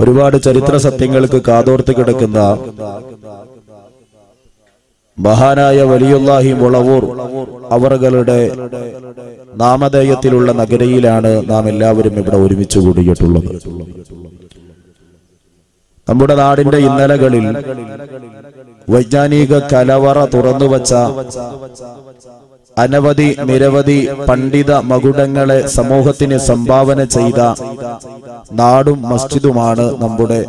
ഒരുപാട് ചരിത്ര സത്യങ്ങൾക്ക് കാതോർത്ത് കിടക്കുന്ന മഹാനായ വലിയുല്ലാഹി മുളവൂർ അവറുകളുടെ നാമധേയത്തിലുള്ള നഗരിയിലാണ് നാം എല്ലാവരും ഇവിടെ ഒരുമിച്ച് കൂടിയിട്ടുള്ളത്. നമ്മുടെ നാടിന്റെ ഇന്നലകളിൽ വൈജ്ഞാനിക കലവറ തുറന്നുവച്ച നിരവധി പണ്ഡിത മകുടങ്ങളെ സമൂഹത്തിന് സംഭാവന ചെയ്ത നാടും മസ്ജിദുമാണ് നമ്മുടെ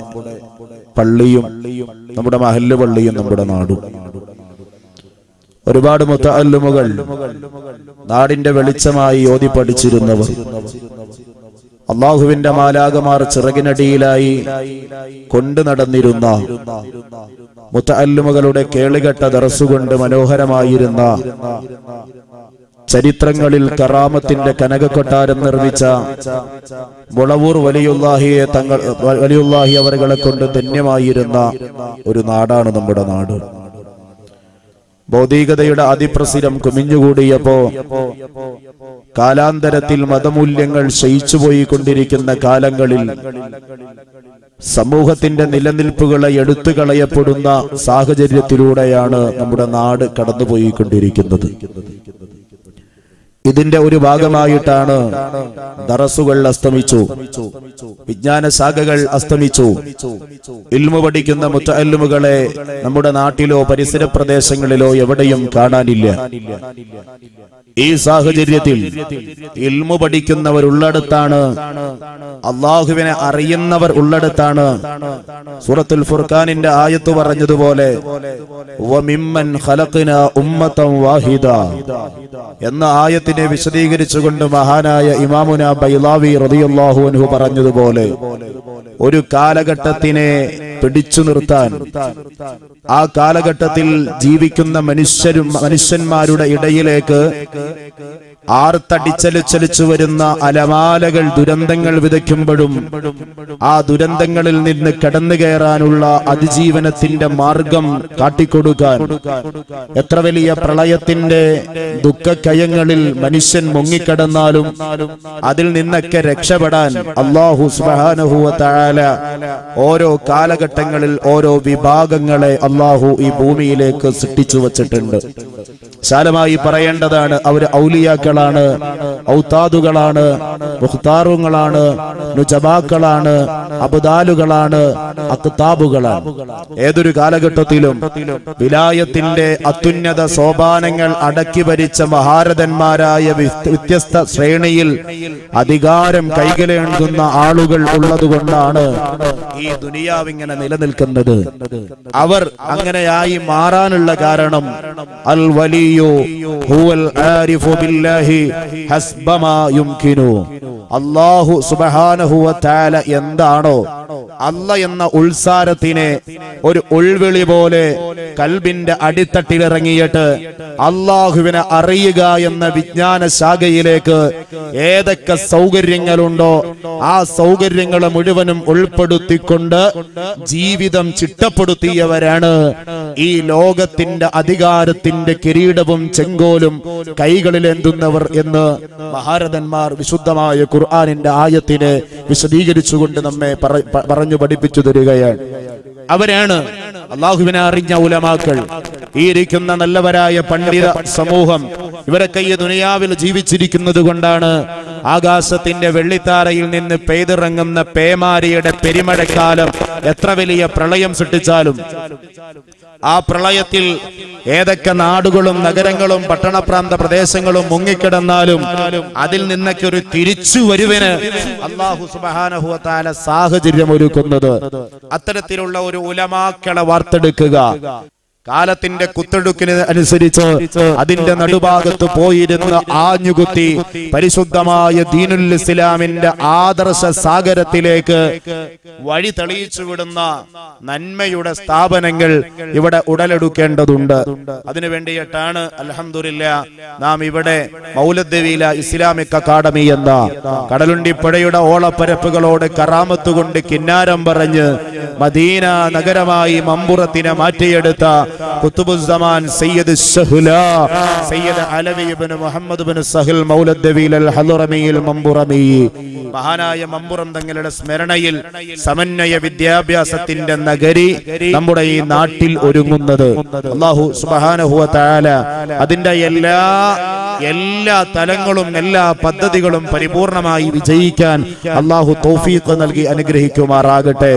പള്ളിയും, നമ്മുടെ മഹല്ല് പള്ളിയും, നമ്മുടെ നാടും. ഒരുപാട് മുതഅല്ലിമുകൾ നാടിന്റെ വെളിച്ചമായി ഓതി പഠിച്ചിരുന്നവർ, അള്ളാഹുവിന്റെ മാലാകമാർ ചിറകിനടിയിലായി കൊണ്ടു നടന്നിരുന്ന മുതഅല്ലിമുകളുടെ കേളികെട്ട ദർസുകൊണ്ട് മനോഹരമായിരുന്ന, ചരിത്രങ്ങളിൽ കറാമത്തിന്റെ കനകക്കൊട്ടാരം നിർമ്മിച്ച മുളവൂർ വലിയുല്ലാഹി അവരുകളെ കൊണ്ട് ധന്യമായിരുന്ന ഒരു നാടാണ് നമ്മുടെ നാട്. ഭൗതികതയുടെ അതിപ്രസരം കുമിഞ്ഞുകൂടിയപ്പോ കാലാന്തരത്തിൽ മതമൂല്യങ്ങൾ ക്ഷയിച്ചുപോയിക്കൊണ്ടിരിക്കുന്ന കാലങ്ങളിൽ സമൂഹത്തിന്റെ നിലനിൽപ്പുകളെ എടുത്തുകളയപ്പെടുന്ന സാഹചര്യത്തിലൂടെയാണ് നമ്മുടെ നാട് കടന്നുപോയിക്കൊണ്ടിരിക്കുന്നത്. ഇതിന്റെ ഒരു ഭാഗമായിട്ടാണ് ദറസുകൾ അസ്തമിച്ചു, വിജ്ഞാന ശാഖകൾ അസ്തമിച്ചു. ഇൽമു പഠിക്കുന്ന മുതഅല്ലിമുകളെ നമ്മുടെ നാട്ടിലോ പരിസര പ്രദേശങ്ങളിലോ എവിടെയും കാണാനില്ല. ഈ സാഹചര്യത്തിൽ ഇൽമു പഠിക്കുന്നവർ ഉള്ളിടത്താണ്, അള്ളാഹുവിനെ അറിയുന്നവർ ഉള്ളിടത്താണ് സൂറത്തുൽ ഫുർഖാനിന്റെ ആയത്ത് പറഞ്ഞതുപോലെ വമിമ്മൻ ഖലഖ്നാ ഉമ്മതൻ വാഹിദ എന്ന ആയത്തിനെ വിശദീകരിച്ചുകൊണ്ട് മഹാനായ ഇമാമുന ബൈളാവി റളിയല്ലാഹു അൻഹു പറഞ്ഞതുപോലെ ഒരു കാലഘട്ടത്തിനെ പിടിച്ചു നിർത്താൻ, ആ കാലഘട്ടത്തിൽ ജീവിക്കുന്ന മനുഷ്യന്മാരുടെ ഇടയിലേക്ക് ആർത്തടിച്ചലിച്ചലിച്ചു വരുന്ന അലമാലകൾ, ദുരന്തങ്ങൾ വിതയ്ക്കുമ്പോഴും ആ ദുരന്തങ്ങളിൽ നിന്ന് കടന്നു കയറാനുള്ള അതിജീവനത്തിന്റെ മാർഗം കാട്ടിക്കൊടുക്കാൻ, എത്ര വലിയ പ്രളയത്തിന്റെ ദുഃഖക്കയങ്ങളിൽ മനുഷ്യൻ മുങ്ങിക്കിടന്നാലും അതിൽ നിന്നൊക്കെ രക്ഷപ്പെടാൻ അല്ലാഹു സുബ്ഹാനഹു വ തആല ഓരോ കാലഘട്ടങ്ങളിൽ ഓരോ വിഭാഗങ്ങളെ അല്ലാഹു ഈ ഭൂമിയിലേക്ക് സൃഷ്ടിച്ചു വച്ചിട്ടുണ്ട്. വിശാലമായി പറയേണ്ടതാണ്, അവർ ഔലിയാക്കളാണ്, ഔതാദുകളാണ്, മുഖ്താറുകളാണ്, നുജബാക്കളാണ്, അബ്ദാലുകളാണ്, അഖ്താബുകളാണ്. ഏതൊരു കാലഘട്ടത്തിലും വിലായത്തിന്റെ അത്യുന്നത സോപാനങ്ങൾ അടക്കി ഭരിച്ച മഹാരഥന്മാരായ വ്യത്യസ്ത ശ്രേണിയിൽ അധികാരം കൈകലേണ്ടുന്ന ആളുകൾ ഉള്ളതുകൊണ്ടാണ് ഈ ദുനിയാവ് ഇങ്ങനെ നിലനിൽക്കുന്നത്. അവർ അങ്ങനെയായി മാറാനുള്ള കാരണം അൽ വലിയു ഹുവൽ ആരിഫു ബില്ലാഹി ഹസ്ബമാ യുംകിനു. അല്ലാഹു സുബ്ഹാനഹു വ തആല എന്താണോ, അല്ല എന്ന ഉൾസാരത്തിനെ ഒരു ഉൾവിളി പോലെ കൽബിന്റെ അടിത്തട്ടിലിറങ്ങിയിട്ട് അള്ളാഹുവിനെ അറിയുക എന്ന വിജ്ഞാന ശാഖയിലേക്ക് ഏതൊക്കെ സൗകര്യങ്ങളുണ്ടോ ആ സൗകര്യങ്ങളെ മുഴുവനും ഉൾപ്പെടുത്തിക്കൊണ്ട് ജീവിതം ചിട്ടപ്പെടുത്തിയവരാണ് ഈ ലോകത്തിന്റെ അധികാരത്തിന്റെ കിരീടവും ചെങ്കോലും കൈകളിലേന്തുന്നവർ എന്ന് മഹാരഥന്മാർ വിശുദ്ധമായ ഖുർആനിന്റെ ആയത്തിനെ വിശദീകരിച്ചുകൊണ്ട് നമ്മെ പറഞ്ഞു പഠിപ്പിച്ചു തരികയാണ്. അവരാണ് അള്ളാഹുവിനെ അറിഞ്ഞ ഉലമാക്കൾ, ഈ ഇരിക്കുന്ന നല്ലവരായ പണ്ഡിത സമൂഹം. ഇവരൊക്കെ ഈ ദുനിയാവിൽ ജീവിച്ചിരിക്കുന്നത് കൊണ്ടാണ് ആകാശത്തിന്റെ വെള്ളിത്താരയിൽ നിന്ന് പെയ്തിറങ്ങുന്ന പേമാരിയുടെ പെരുമഴക്കാലം എത്ര വലിയ പ്രളയം സൃഷ്ടിച്ചാലും ആ പ്രളയത്തിൽ ഏതൊക്കെ നാടുകളും നഗരങ്ങളും പട്ടണപ്രാന്ത പ്രദേശങ്ങളും മുങ്ങിക്കിടന്നാലും അതിൽ നിന്നൊക്കെ ഒരു തിരിച്ചുവരവിന് അല്ലാഹു സുബ്ഹാനഹു വ തആല സാഹചര്യം ഒരുക്കുന്നത്. അത്തരത്തിലുള്ള ഒരു ഉലമാക്കളെ വാർത്തെടുക്കുക, കാലത്തിന്റെ കുത്തൊഴുക്കിന് അനുസരിച്ച് അതിന്റെ നടുഭാഗത്ത് പോയിരുന്ന് ആഞ്ഞുകുത്തി പരിശുദ്ധമായ ദീനുൽ ഇസ്ലാമിന്റെ ആദർശ സാഗരത്തിലേക്ക് വഴി തെളിയിച്ചു വിടുന്ന നന്മയുടെ സ്ഥാപനങ്ങൾ ഇവിടെ ഉടലെടുക്കേണ്ടതുണ്ട്. അതിനു വേണ്ടിയിട്ടാണ് അൽഹംദുലില്ലാഹ് നാം ഇവിടെ മൗലദ്ദവീല ഇസ്ലാമിക് അക്കാദമി എന്ന കടലുണ്ടിപ്പുഴയുടെ ഓളപ്പരപ്പുകളോട് കറാമത്ത് കൊണ്ട് കിന്നാരം പറഞ്ഞ് മദീന നഗരമായി മമ്പുറത്തിനെ മാറ്റിയെടുത്ത ഖുതുബുസ്സമാൻ സയ്യിദ് സഹ്ല സയ്യിദ് അലവി ഇബ്നു മുഹമ്മദ് ഇബ്നു സഹൽ മൗലദ് ദവീൽ അൽ ഹളറമിയിൽ മമ്പുറമി മഹാനായ മമ്പുറം തങ്ങളുടെ സ്മരണയിൽ സമന്വയ വിദ്യാഭ്യാസത്തിന്റെ നഗരി നമ്മുടെ ഈ നാട്ടിൽ ഒരുങ്ങുന്നത് അല്ലാഹു സുബ്ഹാനഹു വ തആല അതിന്റെ എല്ലാ തലങ്ങളും എല്ലാ പദ്ധതികളും പരിപൂർണമായി വിജയിക്കാൻ അല്ലാഹു തൗഫീഖ് നൽകി അനുഗ്രഹിക്കുമാറാകട്ടെ.